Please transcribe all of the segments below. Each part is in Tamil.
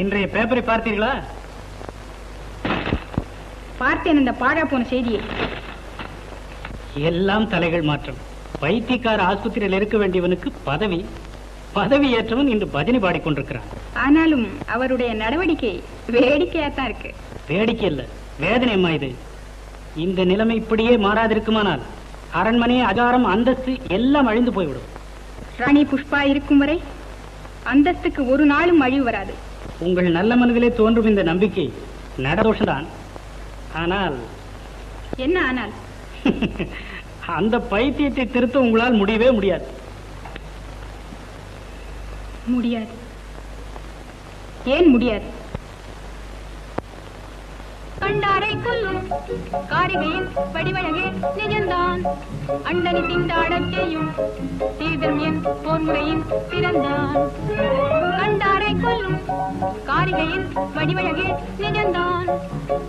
இன்றைய பேப்பரை பார்த்தீர்களா? பார்த்தேன் இந்த பாழா போன செய்தியை. எல்லாம் தலைகள் மாற்றம். வைத்தியக்கார ஆஸ்பத்திரியில் இருக்க வேண்டியவனுக்கு பதவி, பதவி ஏற்றவன் இன்று பஜனை பாடிக்கொண்டிருக்கிறான். ஆனாலும் அவருடைய நடவடிக்கை வேடிக்கையாத்தான் இருக்கு. வேடிக்கை இல்ல, வேதனை அம்மா இது. இந்த நிலைமை இப்படியே மாறாதிருக்குமானால் அரண்மனை, அகாரம், அந்தஸ்து எல்லாம் அழிந்து போய்விடும். ராணி புஷ்பா இருக்கும் வரை அந்தஸ்துக்கு ஒரு நாளும் அழிவு வராது. உங்கள் நல்ல மனதிலே தோன்றும் இந்த நம்பிக்கை நடதோஷம்தான். ஆனால் என்ன ஆனால்? அந்த பைத்தியத்தை திருத்த உங்களால் முடியவே முடியாது. முடியாது. ஏன் முடியாது? கண்டாரை கொல்லும் காரிகையின் வடிவழகே நிஜந்தான், அண்டனி திண்டாடச் செய்யும் சீதர்மியன் போர்முறையின் பிறந்தான். கண்டாரை கொல்லும் காரிகையின் வடிவழகே நிஜந்தான்,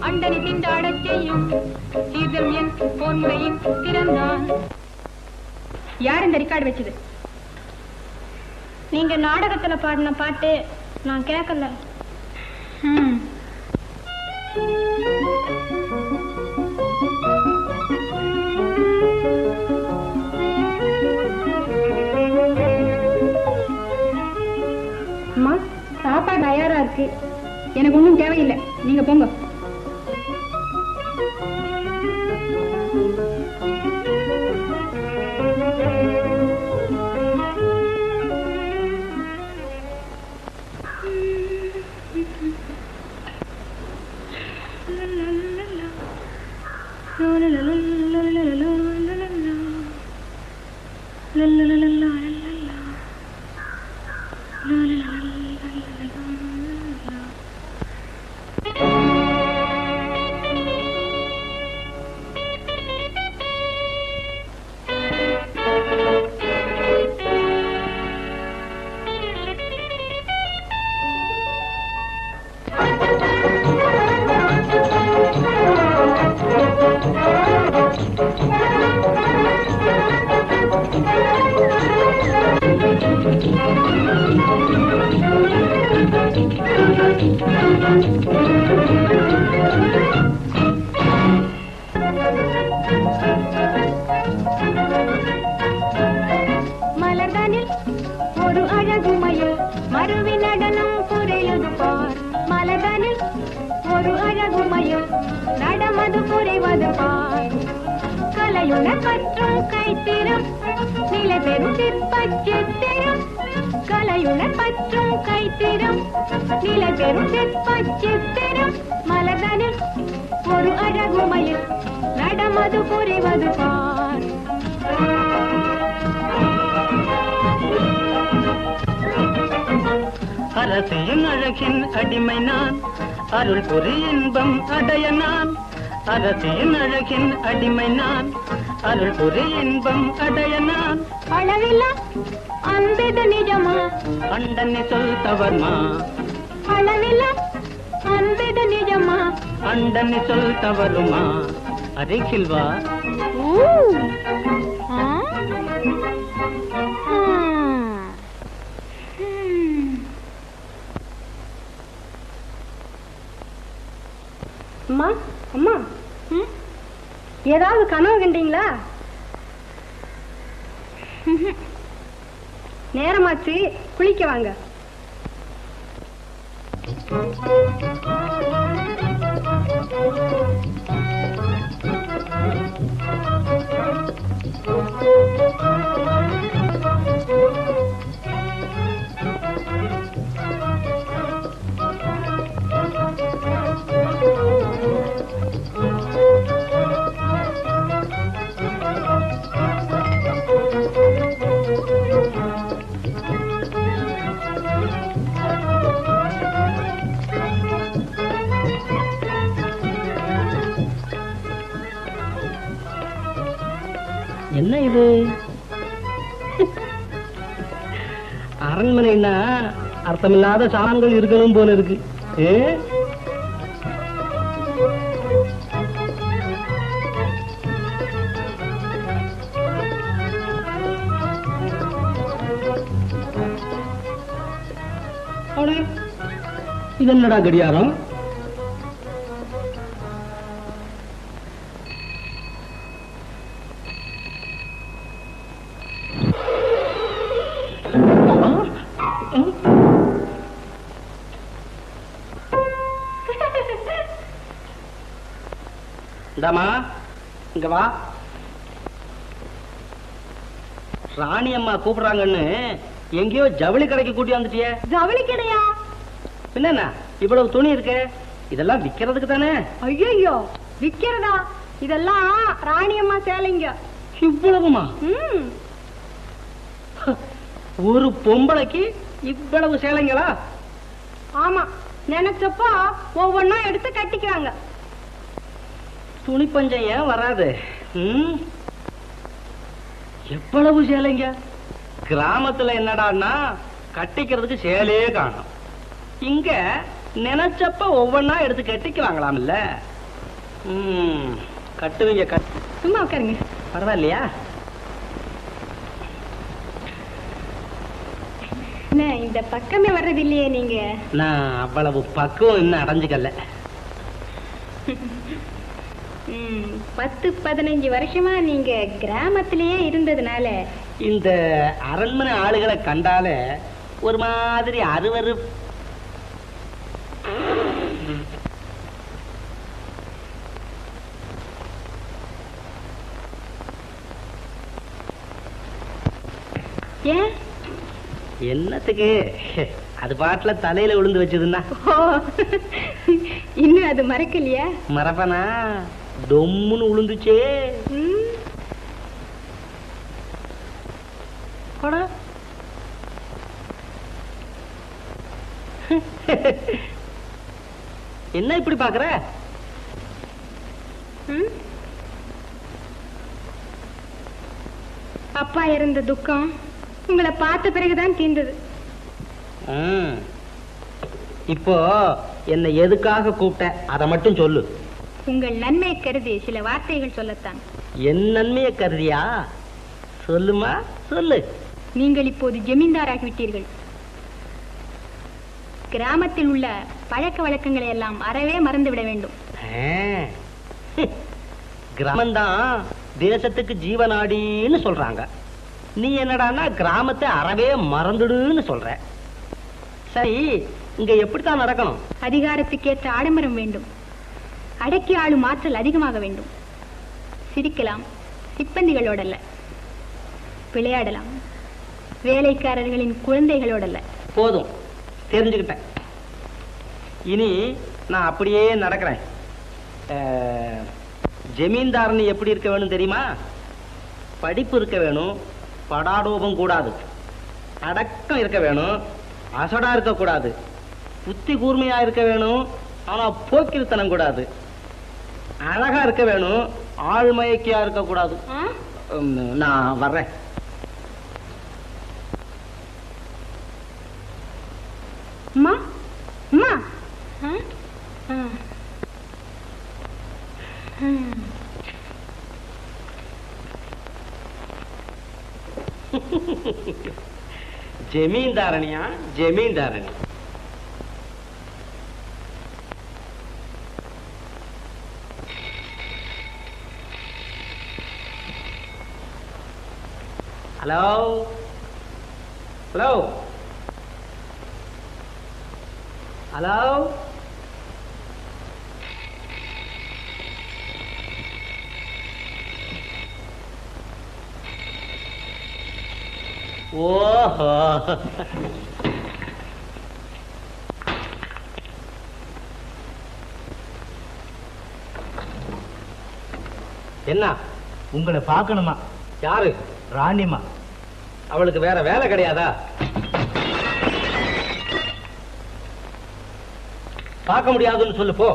அண்டனி திண்டாடச் செய்யும் சீதர்மியன் போர்முறையின் பிறந்தான். யார் இந்த ரெக்கார்டு வச்சது? நீங்க நாடகத்துல பாடின பாட்டு நான் கேட்கல. அம்மா, சாப்பாடு தயாரா இருக்கு. எனக்கு ஒன்றும் தேவையில்லை, நீங்க போங்க. மலர்தனில் ஒரு அழகு மயில் மருவி நடனம் புரிவது பார். மலர்தனில் ஒரு அழகு மயில் நடமது புரிவது பார். கலையுண கற்றும் கைத்திறம் நிலை பெறும் சிற்பச் சித்திரம். கலையுண பற்றும் கைத்திறம் நிலை பெறும் சிற்பச் சித்திரம். மலர்தனில் ஒரு அழகு மயில் நடமது புரிவது பார். அரசியின் அழகின் அடிமை நான், அருள் புரி இன்பம் அடைய நான். அரசியின் அழகின் அடிமை நான், அருள் புரி இன்பம் அடைய நான். அளவில்லா அன்பிது நிஜமா, அண்டனி சொல் தவறுமா. அளவில்லா அன்பிது நிஜமா, அண்டனி சொல் தவறுமா. அருகில் வா. அம்மா, அம்மா, ஏதாவது கனவு கண்டீங்களா? நேரமாச்சு, குளிக்க வாங்க. என்ன இது? அரண்மனைனா அர்த்தமில்லாத சாமான்கள் இருக்கணும் போல இருக்கு. இது என்னடா கடியாரம்? இந்தாமா, இங்க வா. ராணி அம்மா கூப்பிடுறாங்கன்னு எங்கேயோ ஜவுளி கடைக்கு கூட்டி வந்துட்டிய. ஜவுளி கடையா? என்ன இவ்வளவு துணி இருக்கு? இதெல்லாம் விக்கிறதுக்கு தானே? ஐயோ, விக்கிறதா? இதெல்லாம் ராணியம்மா சேலைங்க. இவ்வளவுமா? ஒரு பொம்பளைக்கு இவ்வளவு சேலைங்களா? ஆமா, நினைச்சப்போ ஒவ்வொன்னா எடுத்து கட்டிக்கிறாங்க. துணி பஞ்சம் ஏன் வராது? எவ்வளவு சேலைங்க? கிராமத்துல என்னடான்னா கட்டிக்கிறதுக்கு சேலையே காணும். இங்க நினைச்சப்ப ஒவ்வொன்னா எடுத்து கட்டிக்கலாங்களாம்ல. கட்டுவீங்க. சும்மா உட்காருங்க. பரவாயில்லையா? இந்த பக்கமே வர்றது இல்லையே நீங்க? நான் அவ்வளவு பக்குவம் இன்னும் அடைஞ்சுக்கல. 10-15 வருஷமா நீங்க கிராமத்திலேயே இருந்ததுனால இந்த அரண்மனை ஆளுகளை கண்டாலே ஒரு மாதிரி அருவரு. ஏன்? என்னத்துக்கு? அது பாட்டுல தலையில விழுந்து வச்சதுன்னா. இன்னும் அது மறக்கலையா? மறப்பனா? டொம்முன்னு விழுந்துச்சே. என்ன இப்படி பாக்குற? அப்பா இறந்த துக்கம் உங்களை பார்த்த பிறகுதான் தீர்ந்தது. இப்போ என்ன எதுக்காக கூப்பிட்ட? அதை மட்டும் சொல்லு. உங்கள் நன்மை கருதி சில வார்த்தைகள் சொல்லத்தான். என் நன்மையை கருதியா? சொல்லுமா, சொல்லு. நீங்கள் இப்போது ஜமீன்தாராகி விட்டீர்கள். கிராமத்தில் உள்ள பழக்க வழக்கங்களை எல்லாம் அறவே மறந்து விட வேண்டும். கிராமம்தான் தேசத்துக்கு ஜீவநாடின்னு சொல்றாங்க. நீ என்னடான்னா கிராமத்தை அறவே மறந்துடுன்னு சொல்ற. சரி, இங்க எப்படித்தான் நடக்கணும்? அதிகாரத்துக்கேற்ற ஆடம்பரம் வேண்டும். அடக்கி ஆளும் ஆற்றல் அதிகமாக வேண்டும். சிரிக்கலாம், சிப்பந்திகளோடல்ல. விளையாடலாம், வேலைக்காரர்களின் குழந்தைகளோடல்ல. போதும், தெரிஞ்சுக்கிட்டேன். இனி நான் அப்படியே நடக்கிறேன். ஜமீன்தாரனி எப்படி இருக்க வேணும் தெரியுமா? படிப்பு இருக்க வேணும், படாடோபம் கூடாது. அடக்கம் இருக்க வேணும், அசடா இருக்க கூடாது. புத்தி கூர்மையா இருக்க வேணும், ஆனா போக்கிருத்தனம் கூடாது. அழகா இருக்க வேணும், ஆழ்மயக்கியா இருக்க கூடாது. நான் வர்றேன். அம்மா, அம்மா. ஜமீன்தாரணியா? ஜமீன்தாரணி. Hello, hello, hello. ஓஹோ, என்ன? உங்களை பார்க்கணுமா? யாரு? ராணிமா. அவளுக்கு வேற வேலை கிடையாதா? பார்க்க முடியாதுன்னு சொல்லு போ.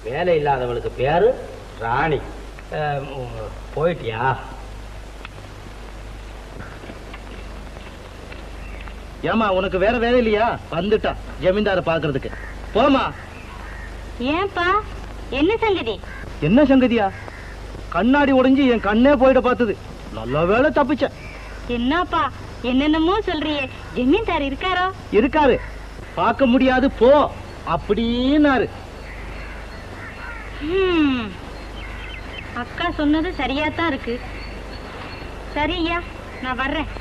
வேலை இல்லாதவளுக்கு பேரு ராணி. போயிட்டியா? ஏமா, உனக்கு வேற வேலை இல்லையா? வந்துட்டா ஜமீன்தார பாக்குறதுக்கு. போமா. ஏன்பா, என்ன சங்கதி? என்ன சங்கதியா? கண்ணாடி உடைஞ்சு என் கண்ணே போயிட பார்த்தது. நல்ல வேலை தப்பிச்ச. என்னப்பா என்னென்னமோ சொல்றியே, ஜமீன்தார் இருக்காரோ? இருக்காரு. பார்க்க முடியாது போ அப்படின்னாரு. அக்கா சொன்னது சரியாத்தான் இருக்கு. சரி ஐயா, நான் வர்றேன்.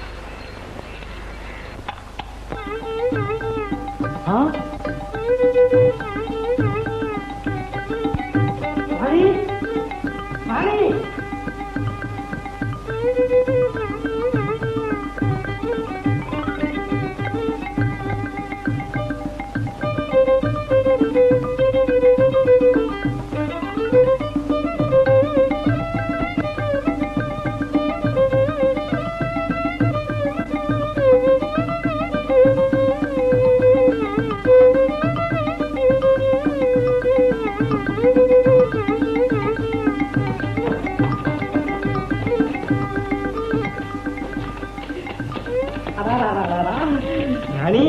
ராணி,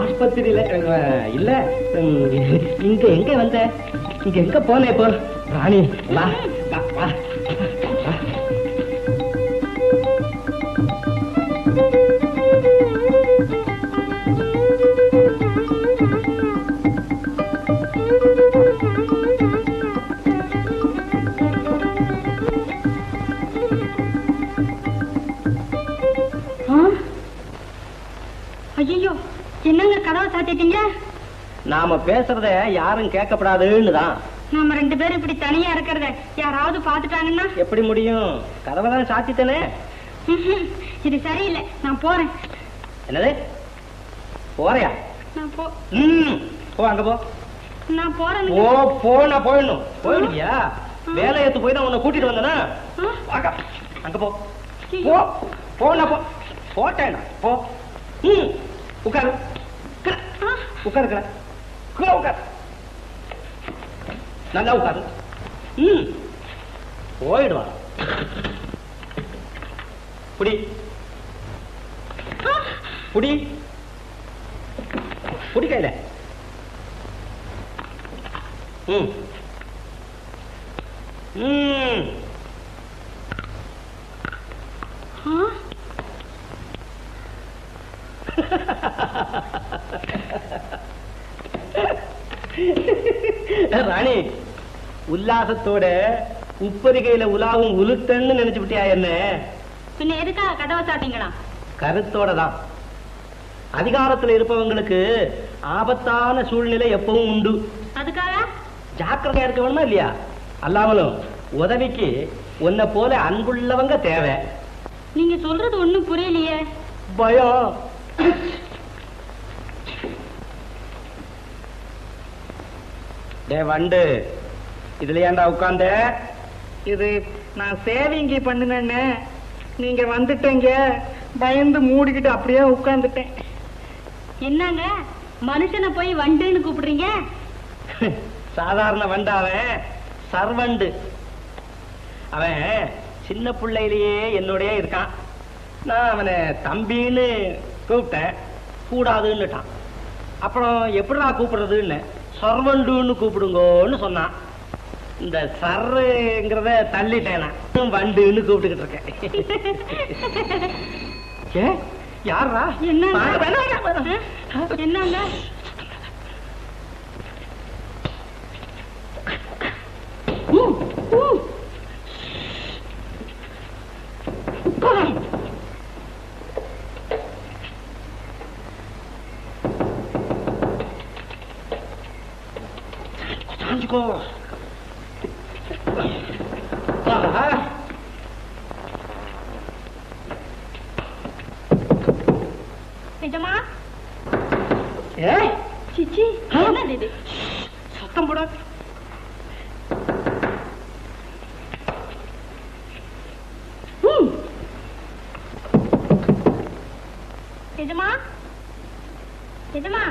ஆஸ்பத்திரியில இல்ல, இங்க எங்க வந்த? இங்க எங்க போன இப்போ? ராணி வா வா வா. ஐயோ, என்னங்க கதவை சாத்திட்டீங்க? நாம பேசுறத யாரும் கேட்கப்படாதுன்னு தான். நாம 2 பேரும் இப்படி தனியா இருக்கிறத யாராவது பாத்துட்டாங்கன்னா எப்படி முடியும்? கதவை தான் சாத்திட்டனே. இது சரியில்லை, நான் போறேன். என்னது போறியா? நான் போ போ, அங்க போ. நான் போறேன். ஓ போனா போயிடணும். போயிடுவியா? வேலை ஏத்து போய் தான் உன்னை கூட்டிட்டு வந்தனா? அங்க போ போ. போனா போ. போட்டேனா போ. உட்காரு உட்காரு உட்காரு. நல்லா உட்காரு. போயிடுவா. புடி புடி புடி கையில. ராணி, உல்லாசத்தோட உப்பரிகையில உலாவும் உளுத்தன்னு நினைச்சு விட்டியா என்ன? பின்ன எதுக்கா கதவை சாட்டிங்களா? கருத்தோட தான். அதிகாரத்துல இருப்பவங்களுக்கு ஆபத்தான சூழ்நிலை எப்பவும் உண்டு. அதுக்காக ஜாக்கிரதையா இருக்க வேணுமா இல்லையா? அல்லாமலும் உதவிக்கு உன்னை போல அன்புள்ளவங்க தேவை. நீங்க சொல்றது ஒண்ணும் புரியலையே. பயம். டே வண்டு, இதுல ஏன்டா உட்கார்ந்த? இது நான் சேவிங்கி பண்ணுனேன்னு நீங்க வந்துட்டீங்க, பயந்து மூடிக்கிட்டு அப்படியே உட்கார்ந்துட்டேன். என்னங்க மனுஷனை போய் வண்டுன்னு கூப்பிடுறீங்க? சாதாரண வண்டாவன் சர்வண்டு. அவன் சின்ன பிள்ளையிலேயே என்னோடய இருக்கான். நான் அவனை தம்பின்னு கூப்பிட்டேன், கூடாதுன்னுட்டான். அப்புறம் எப்படிடா கூப்பிடுறதுன்னு சர்வண்டுன்னு கூப்பிடுங்கன்னு சொன்னான். இந்த சர்ங்கிறத தள்ளிட்டேன், வண்டுன்னு கூப்பிட்டுக்கிட்டு இருக்கேன். யாரா? என்னங்க? நிஜமா? சிச்சி, என்னது இது? சத்தம் போட. நிஜமா? நிஜமா?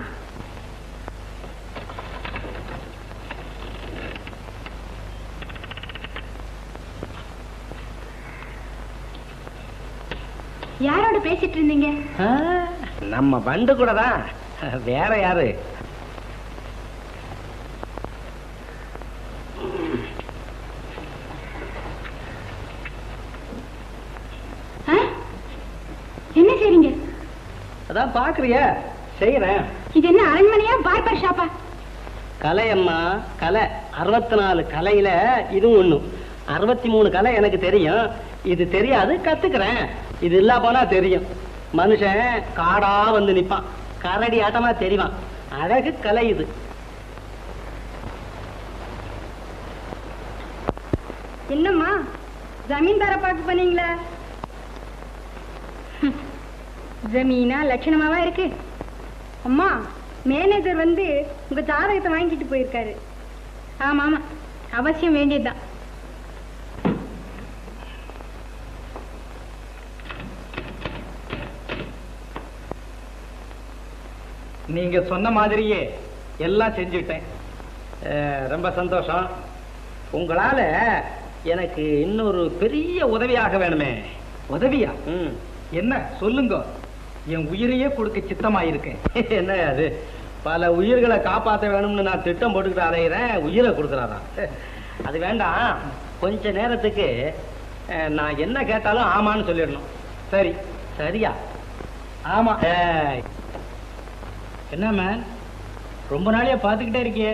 யாரோட பேசிட்டு இருந்தீங்க? நம்ம வண்டு கூட தான், வேற யாரு? என்ன செய்றீங்க? அதான் பாக்குறிய செய்யறேன். இது என்ன அரண்மனையா பார்பர் ஷாப்பா? கலை அம்மா, கலை. 64 கலையில இதுவும் ஒண்ணு. 63 கலை எனக்கு தெரியும். இது தெரியாது, கத்துக்கிறேன். இது இல்லா போனா தெரியும். மனுஷன் காடா வந்து நிப்பான், கரடி ஆட்டமா தெரிவான். அழகு கலை இது. என்னம்மா ஜமீன்தார பார்க்க பண்ணீங்களா? ஜமீனா லட்சணமாவா இருக்கு. அம்மா, மேனேஜர் வந்து உங்க ஜாதகத்தை வாங்கிட்டு போயிருக்காரு. ஆமா ஆமா, அவசியம் வேண்டியதுதான். நீங்க சொன்ன மாதிரியே எல்லாம் செஞ்சுட்டேன். ரொம்ப சந்தோஷம். உங்களால எனக்கு இன்னொரு பெரிய உதவியாக வேணுமே. உதவியா? ம். என்ன சொல்லுங்க. என் உயிரையே கொடுக்க சித்தமாயிருக்கேன். என்ன அது, பல உயிர்களை காப்பாற்ற வேணும்னு நான் திட்டம் போட்டுக்கிட்டு அலைகிறேன், உயிரை கொடுக்குறாராம். அது வேண்டாம். கொஞ்ச நேரத்துக்கு நான் என்ன கேட்டாலும் ஆமான்னு சொல்லிடணும். சரி. சரியா? ஆமா. என்ன மேன், ரொம்ப நாளையா பார்த்துக்கிட்டே இருக்கியே,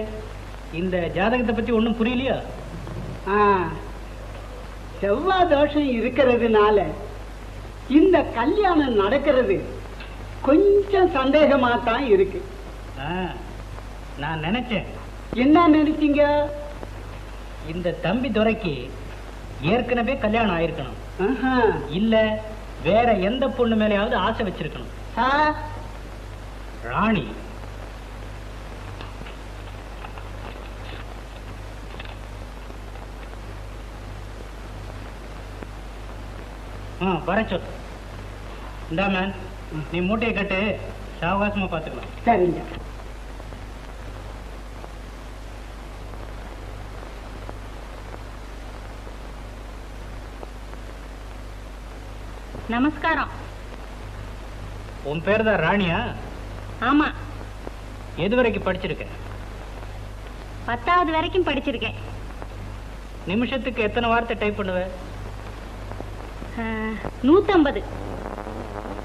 இந்த ஜாதகத்தை பத்தி ஒன்றும் புரியலையா? செவ்வாய் தோஷம் இருக்கிறதுனால இந்த கல்யாணம் நடக்கிறது கொஞ்சம் சந்தேகமா தான் இருக்கு. நான் நினைச்சேன். என்ன நினைச்சீங்க? இந்த தம்பி துரைக்கு ஏற்கனவே கல்யாணம் ஆயிருக்கணும், ஆஹா. இல்ல வேற எந்த பொண்ணு மேலேயாவது ஆசை வச்சிருக்கணும். ராணி வர சொல். இந்தா மேன், நீ மூட்டையை கட்டு, சாவகாசமா பாத்துக்கலாம். சரிங்க. நமஸ்காரம். உன் பேர் தான் ராணியா? ஆமா, எது வரைக்கும் படிச்சிருக்க? 10வது வரைக்கும் படிச்சிருக்கேன். நிமிஷத்துக்கு எத்தனை வார்த்தை டைப் பண்ணுவ? 150.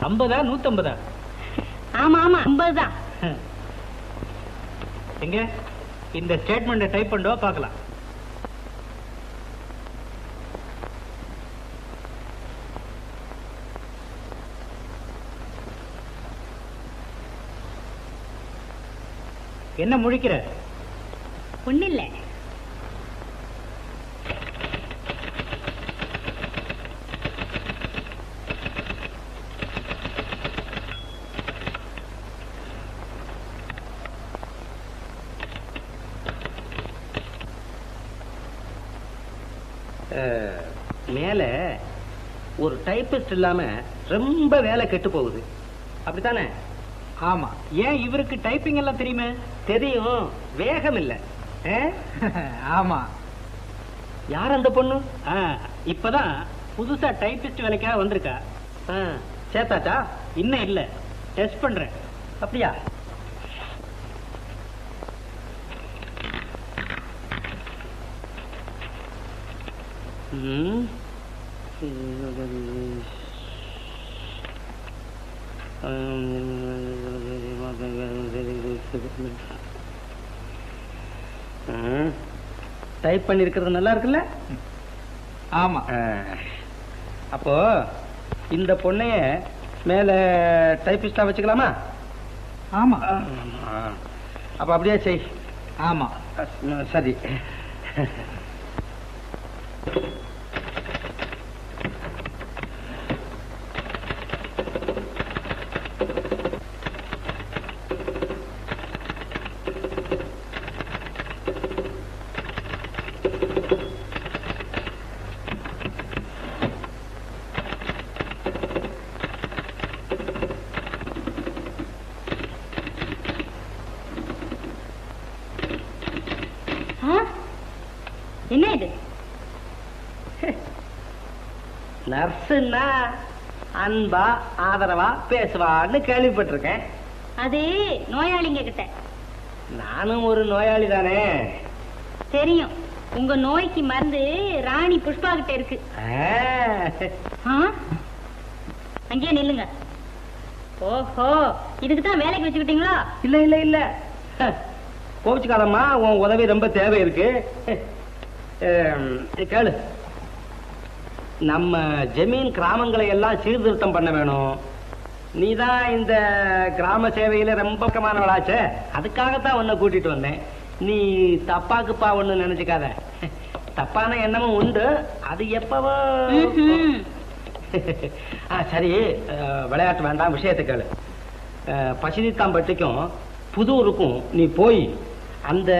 50? 150? ஆமா ஆமா, 50 தான். எங்க இந்த ஸ்டேட்மெண்ட் டைப் பண்ணுவா பார்க்கலாம். என்ன முழிக்கிற? ஒண்ணு இல்ல. மேல ஒரு டைப்பிஸ்ட் இல்லாம ரொம்ப வேலை கெட்டு போகுது, அப்படித்தானே? ஆமா. ஏன் இவருக்கு டைப்பிங் எல்லாம் தெரியுமே? தெரியும், வேகம் இல்ல. ஆமா. யார் அந்த பொண்ணு? இப்பதான் புதுசா டைப்பிஸ்ட் வேலைக்காக வந்திருக்கா. சேர்த்தாச்சா? இன்னும் இல்ல, டெஸ்ட் பண்றேன். அப்படியா? டைப் பண்ணிருக்கிறது நல்லா இருக்குல்ல? ஆமா. அப்போ இந்த பொண்ணைய மேல டைப்பிஸ்டா வச்சுக்கலாமா? ஆமா. அப்ப அப்படியே செய். ஆமா. சரி. என்ன இது? நர்ஸுன்னா அன்பா ஆதரவா பேசுவான்னு கேள்விப்பட்டிருக்கேன். அது நோயாளிங்க கிட்ட. நானும் ஒரு நோயாளி தானே. தெரியும், உங்க நோய்க்கு மருந்து ராணி புஷ்பா கிட்ட இருக்கு. அங்கேயே நில்லுங்க. ஓஹோ, இதுக்கு தான் வேலைக்கு வச்சுக்கிட்டீங்களா? இல்ல இல்ல இல்ல, கோவிச்சுக்காதம்மா, உன் உதவி ரொம்ப தேவை இருக்கு. கேளு, நம்ம ஜமீன் கிராமங்களை எல்லாம் சீர்திருத்தம் பண்ண வேணும். நீதான் இந்த கிராம சேவையில ரொம்ப பக்கமானவளாச்சே, அதுக்காகத்தான் உன்னை கூட்டிட்டு வந்தேன். நீ தப்பாக்குப்பா ஒண்ணு நினைச்சுக்காத. தப்பான எண்ணமும் உண்டு, அது எப்பவோ. சரி, விளையாட்டு வேண்டாம், விஷயத்தை கேளு. பசிதித்தாம்பட்டிக்கும் புதூருக்கும் நீ போய் அந்த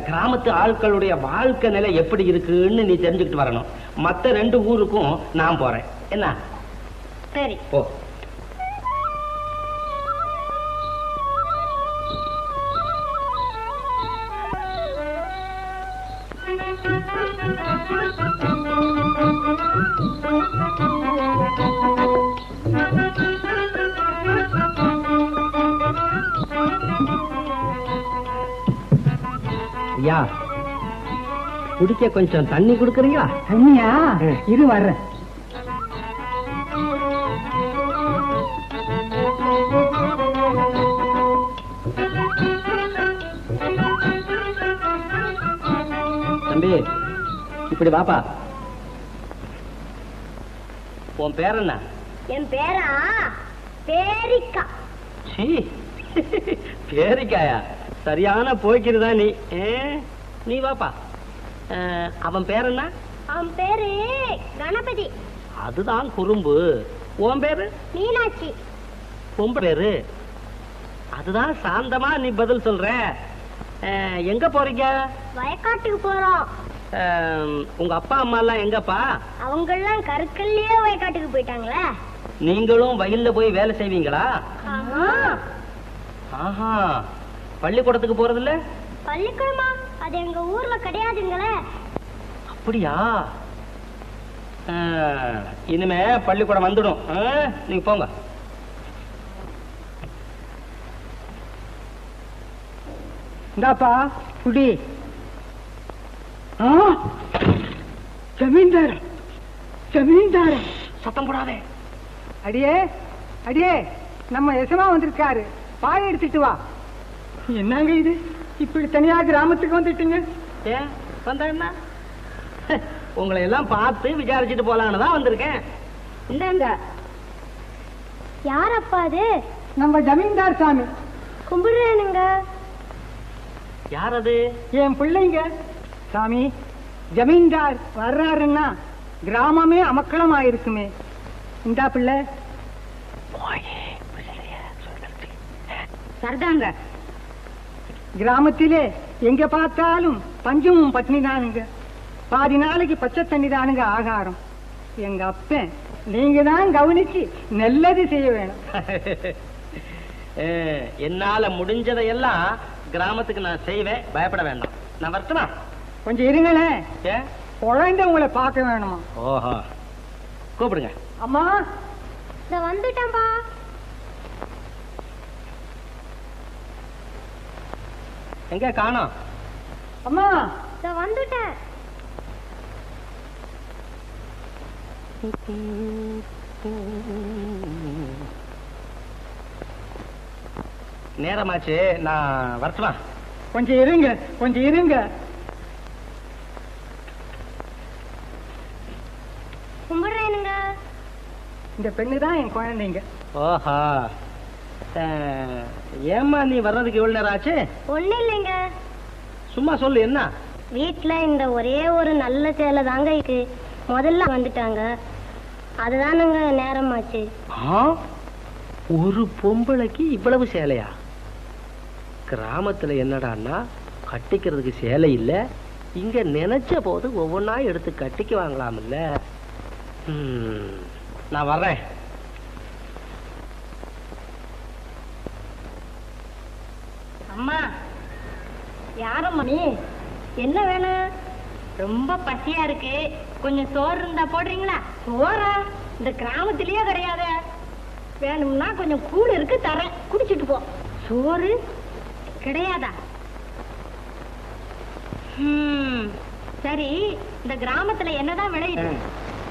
கிராமத்து ஆட்களுடைய வாழ்க்கை நிலை எப்படி இருக்குன்னு நீ தெரிஞ்சுக்கிட்டு வரணும். மற்ற 2 ஊருக்கும் நான் போறேன். என்ன? சரி. போ. ஐயா, குடிக்க கொஞ்சம் தண்ணி கொடுக்குறீங்களா? தண்ணியா? இரு வர்றேன். தம்பி, இப்படி வாப்பா. உன் பேர் என்ன? என் பேரா பேரிக்கா. சீ, பேரிக்காயா? சரியான போய்க்கிறதா நீ. நீ வாப்பா. அவன் பேர் என்ன? அவன் பேரு கணபதி. அதுதான் குறும்பு. உன் பேரு? மீனாட்சி. பொம்பு பேரு? அதுதான் சாந்தமா நீ பதில் சொல்ற. எங்க போறீங்க? வயக்காட்டுக்கு போறோம். உங்க அப்பா அம்மா எல்லாம் எங்கப்பா? அவங்க எல்லாம் கருக்கல்லையே வயக்காட்டுக்கு போயிட்டாங்களே. நீங்களும் வயல்ல போய் வேலை செய்வீங்களா? ஆமா. ஆஹா, பள்ளிக்கூடத்துக்கு போறதில்ல? பள்ளிக்கூடமா? அது எங்க ஊர்ல கிடையாதுங்களே. அப்படியா? இனிமே பள்ளிக்கூடம் வந்துடும். நீங்க போங்க. இந்தாப்பா குடி. ஜமீன்தார், ஜமீன்தார். சத்தம் போடாதே. அடியே, அடியே, நம்ம எசமா வந்திருக்காரு, பாய் எடுத்துட்டு வா. என்னங்க இது, இப்படி தனியா கிராமத்துக்கு வந்துட்டீங்க? ஏன் வந்தா என்ன? உங்களை எல்லாம் பார்த்து விசாரிச்சுட்டு போலான்னு தான் வந்திருக்கேன். இந்தாங்க. யார் அப்பா அது? நம்ம ஜமீன்தார் சாமி. கும்பிடுறேனுங்க. யார் அது? என் பிள்ளைங்க. சாமி, ஜமீன்தார் வர்றாருன்னா கிராமமே அமக்களமா இருக்குமே. இந்தா பிள்ளை. சரிதாங்க. கிராமத்திலே எங்க பார்த்தாலும் பஞ்சமும் பட்னி தானுங்க. பாதி நாளைக்கு பச்சை தண்ணி தானுங்க ஆகாரம். எங்க அப்பன் நீங்க தான் கவனிச்சு நல்லது செய்ய வேணும். என்னால முடிஞ்சதையெல்லாம் கிராமத்துக்கு நான் செய்வேன், பயப்பட வேண்டாம். நான் வரட்டுமா? கொஞ்சம் இருங்களேன், குழந்தை உங்களை பார்க்க வேணுமா? ஓஹோ, கூப்பிடுங்க. அம்மா, இத வந்துட்டேன்பா. எங்க காணோம்? அம்மா, இத வந்துட்டேன். நேரமாச்சு, நான் வரட்டுமா? கொஞ்சம் இருங்க, கொஞ்சம் இருங்க. கும்பிடுறேனுங்க. இந்த பெண்ணு தான் என் குழந்தைங்க. ஓஹா, ஏம்மா நீ வர்றதுக்கு எவ்வளவு நேரம் ஆச்சு? ஒண்ணு இல்லைங்க. சும்மா சொல்லு, என்ன? வீட்டுல இந்த ஒரே ஒரு நல்ல சேலை தாங்க இருக்கு. முதல்ல வந்துட்டாங்க, அதுதானுங்க நேரமாச்சு. ஒரு பொம்பளைக்கு இவ்வளவு சேலையா? கிராமத்துல என்னடான்னா கட்டிக்கிறதுக்கு சேலை இல்ல, இங்க நினைச்ச போது ஒவ்வொன்னா எடுத்து கட்டிக்க வாங்கலாம்ல. நான் வர்றேன். அம்மா, யாரம்மா நீ? என்ன வேணும்? ரொம்ப பசியா இருக்கு, கொஞ்சம் சோறு இருந்தா போடுறீங்களா? சோறா? இந்த கிராமத்திலேயே கிடையாது. வேணும்னா கொஞ்சம் கூழ் இருக்கு, தரேன், குடிச்சிட்டு போ. சோறு கிடையாதா? சரி, இந்த கிராமத்துல என்னதான் விளையுது?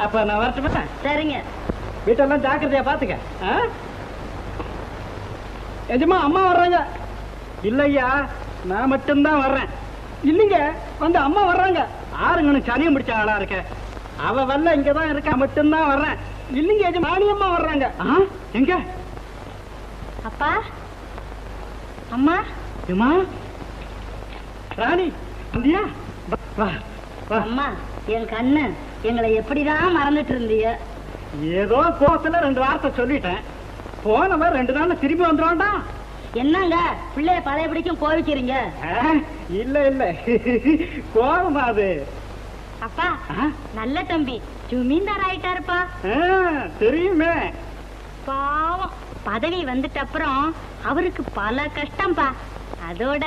அப்ப நான் வரட்டுமா? சரிங்க. வீட்டெல்லாம் ஜாக்கிரதையா பாத்துக்க. எஜமா அம்மா வர்றாங்க. இல்லையா, நான் மட்டும்தான் வர்றேன். இல்லைங்க, வந்து அம்மா வர்றாங்க. ஆறுங்கன்னு சனியம் பிடிச்ச ஆளா இருக்க. அவ வரல, இங்கதான் இருக்கா, மட்டும்தான் வர்றேன். இல்லைங்க எஜமானி அம்மா வர்றாங்க. எங்க அப்பா அம்மா ஏமா ராணி இந்தியா? வா வா. அம்மா, என் கண்ணு எங்களை எப்படிதான் மறந்துட்டு இருந்தீங்க? ஏதோ கோத்துல 2 வார்த்தை சொல்லிட்டேன். போனவன் 2 நாள்ல திரும்பி வந்துடுவான்டா. என்னங்க பிள்ளைய பழையபடிக்கும் கோவிக்கிறீங்க? இல்ல இல்ல, கோபம் அது. அப்பா, நல்ல தம்பி ஜமீன்தார் ஆயிட்டாருப்பா. தெரியுமே. பாவம், பதவி வந்துட்ட அப்புறம் அவருக்கு பல கஷ்டம்பா. அதோட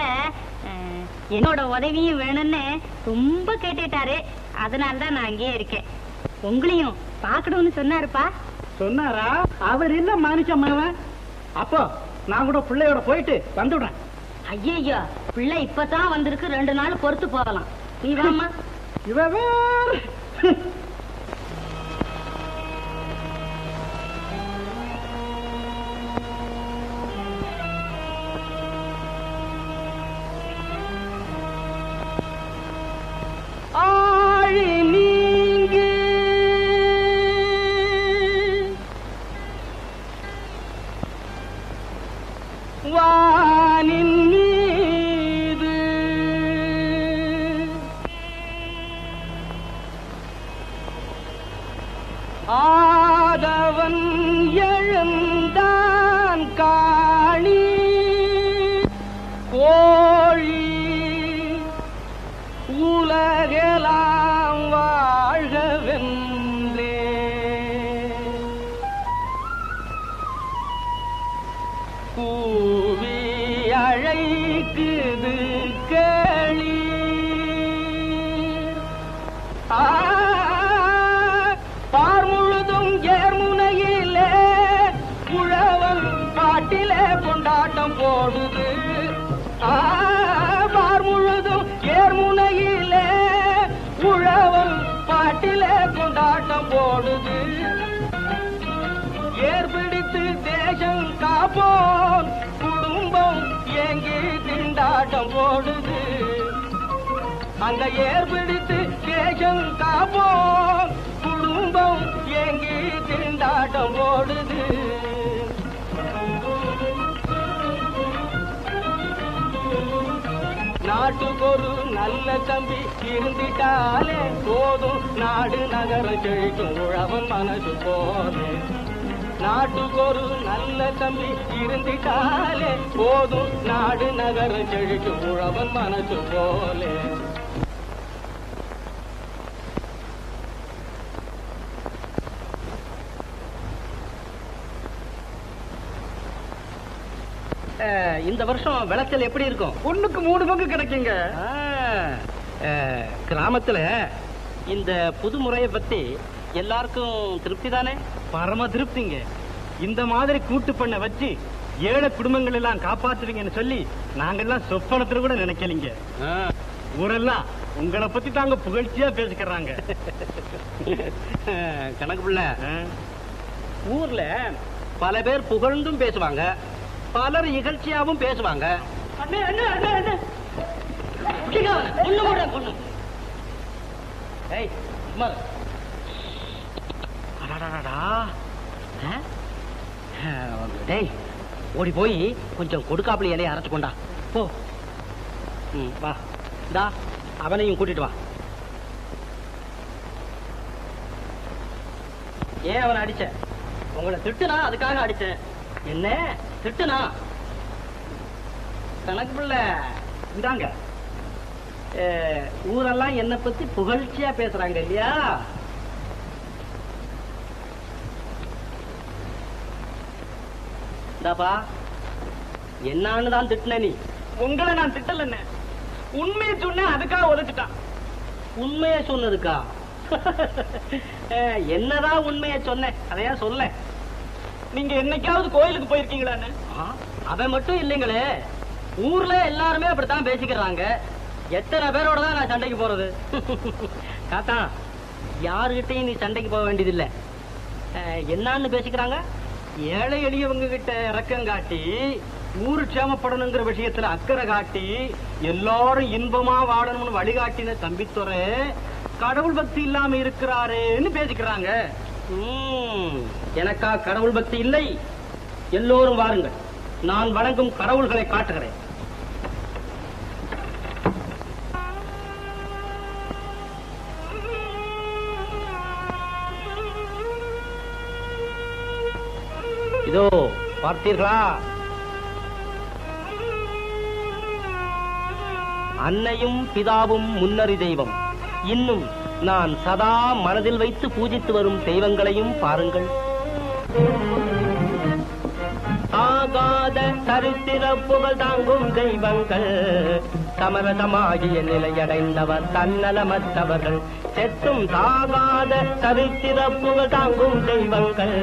என்னோட உதவியும் வேணும்னு ரொம்ப கேட்டுட்டாரு. அதனாலதான் நான் அங்கேயே இருக்கேன். உங்களையும் பாக்கணும்னு சொன்னாருப்பா. சொன்னாரா? அவர் இல்ல மனுஷன் மகன். அப்போ நான் கூட பிள்ளையோட போயிட்டு வந்துடுறேன். ஐயோ, பிள்ளை இப்பதான் வந்திருக்கு, 2 நாள் பொறுத்து போகலாம். நீ வாமா. இவ வேற. ஆழி நீங்கி வானின் மீது ஆதவன் எழுந்தான் காளி கோழி உலகெல்லாம் வாழ்கவென்றே கூவி அழைக்குது கேளி. பார் முழுதும் ஏர்முனையிலே உழவன் காட்டிலே கொண்டாட்டம் போடுது. பார் முழுதும் ஏர்முனையிலே உழவன் பாட்டிலே கொண்டாட்டம் போடுது. ஏர் பிடித்து தேசம் காப்போன் குடும்பம் ஏங்கி திண்டாட்டம் போடுது. அங்க ஏர் பிடித்து தேசம் காப்போன் குடும்பம் ஏங்கி திண்டாட்டம் போடுது. நாட்டுக்கொரு நல்ல தம்பி இருந்திட்டாலே போதும், நாடு நகரம் செழிக்கும் உழவன் மனசு போலே. நாட்டுக்கொரு நல்ல தம்பி இருந்திட்டாலே போதும், நாடு நகரம் செழிக்கும் உழவன் மனசு போலே. இந்த வருஷம் விளைச்சல் எப்படி இருக்கும்? 1க்கு 3 பங்கு கிடைக்குங்க. கிராமத்துல இந்த புது முறையை பத்தி எல்லாருக்கும் திருப்தி தானே? பரம திருப்திங்க. இந்த மாதிரி கூட்டு பண்ண வச்சு ஏழை குடும்பங்கள் எல்லாம் காப்பாத்துவீங்கன்னு சொல்லி நாங்கெல்லாம் சொப்பனத்துல கூட நினைக்கலீங்க. ஊரெல்லாம் உங்களை பத்தி தாங்க புகழ்ச்சியா பேசிக்கிறாங்க. கணக்கு பிள்ளை, ஊர்ல பல பேர் புகழ்ந்தும் பேசுவாங்க, பலர் இகழ்ச்சியாவும் பேசுவாங்க. ஓடி போய் கொஞ்சம் கொடுக்காப்புல இலையை அரைச்சு கொண்டா போ. வா, தா அவனையும் கூட்டிட்டு வா. ஏன் அவனை அடிச்ச? உங்களை திட்டுனா அதுக்காக அடிச்சேன். என்ன திட்டுனா? கணக்கு பிள்ளை இந்தாங்க. ஊரெல்லாம் என்னை பத்தி புகழ்ச்சியா பேசுறாங்க இல்லையா? இந்தாப்பா, என்னான்னு தான் திட்டின நீ? உங்களை நான் திட்டல, உண்மையை சொன்னேன், அதுக்காக உதச்சிட்டான். உண்மையை சொன்னதுக்கா? என்னதான் உண்மையை சொன்னேன், அதையா சொல்ல. நீங்க என்னைக்காவது கோயிலுக்கு போயிருக்கீங்களான்னு? அவன் மட்டும் இல்லைங்களே, ஊர்ல எல்லாருமே அப்படித்தான் பேசிக்கிறாங்க. எத்தனை பேரோட தான் நான் சண்டைக்கு போறது? காத்தா, யாருகிட்டையும் நீ சண்டைக்கு போக வேண்டியதில்லை. என்னன்னு பேசிக்கிறாங்க? ஏழை எளியவங்க கிட்ட இறக்கம் காட்டி ஊரு க்ஷேமப்படணுங்கிற விஷயத்துல அக்கறை காட்டி எல்லாரும் இன்பமா வாழணும்னு வழிகாட்டின தம்பித்துறை கடவுள் பக்தி இல்லாம இருக்கிறாருன்னு பேசிக்கிறாங்க. எனக்கா கடவுள் பக்தி இல்லை? எல்லோரும் வாருங்கள், நான் வணங்கும் கடவுள்களை காட்டுகிறேன். இதோ பார்த்தீர்களா, அன்னையும் பிதாவும் முன்னறி தெய்வம். இன்னும் நான் சதா மனதில் வைத்து பூஜித்து வரும் தெய்வங்களையும் பாருங்கள். ஆகாத சரித்திர புகழ் தாங்கும் தெய்வங்கள், சமரசமாகிய நிலையடைந்தவர் தன்னலமற்றவர்கள். செத்தும் தாகாத சரித்திர புகழ் தாங்கும் தெய்வங்கள்,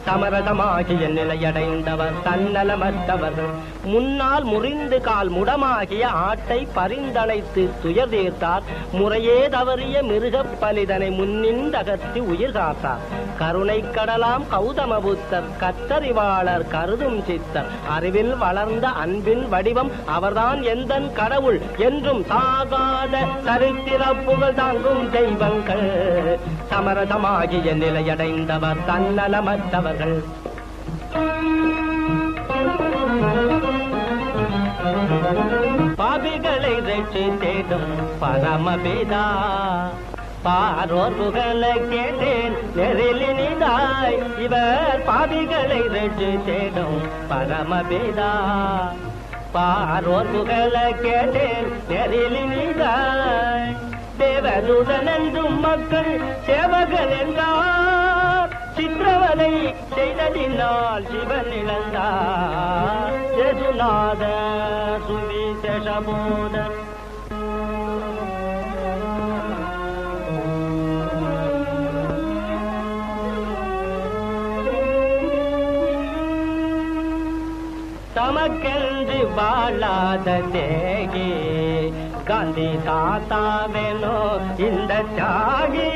சமரசமாகிய நிலையடைந்தவர் தன்னலமற்றவர்கள். முன்னால் முறிந்து கால் முடமாகிய ஆட்டை பரிந்தனைத்து துயர் தீர்த்தார். முறையே தவறிய மிருகப் பலிதனை முன்னின்றகற்றி உயிர் காத்தார். கருணை கடலாம் கௌதம புத்தர், கற்றறிவாளர் கருதும் சித்தர். அறிவில் வளர்ந்த அன்பின் வடிவம் அவர்தான் எந்தன் கடவுள் என்றும் தாகாத சரித்திர புகழ் தாங்கும் தெய்வங்கள், சமரசமாகிய நிலையடைந்தவர் தன்னலமற்றவர்கள். பாவிகளை ரட்சி தேடும் பரமபிதா, பாரோர் புகழ கேட்டேன் நெறிலினிதாய். இவர் பாவிகளை ரட்சி தேடும் பரமபிதா, பாரோர் புகழ கேட்டேன் நெறிலினிதாய். தேவதூதன் என்றும் மக்கள் சேவகன் என்றார். சித்திரவதை செய்ததினால் சிவன் இழந்தார். யேசுநாத சுவிசேஷபோதர். தமக்கென்று வாழாத தேகி, காந்தி தாத்தாவேனோ இந்த தியாகி.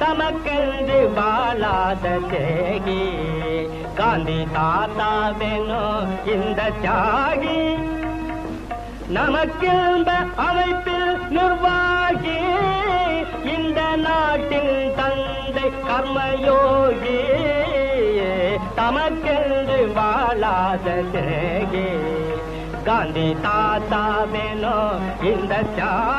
தமக்கென்று வாழாத தேகி, காந்தி தாத்தாவேனோ இந்த தியாகி. நமக்கின்ப அமைப்பில் நிர்வாகி, இந்த நாட்டின் தந்தை கர்மயோகி. தமக்கென்று வாழாத தேகி, காந்தி தாத்தாவேனோ இந்த தியாகி.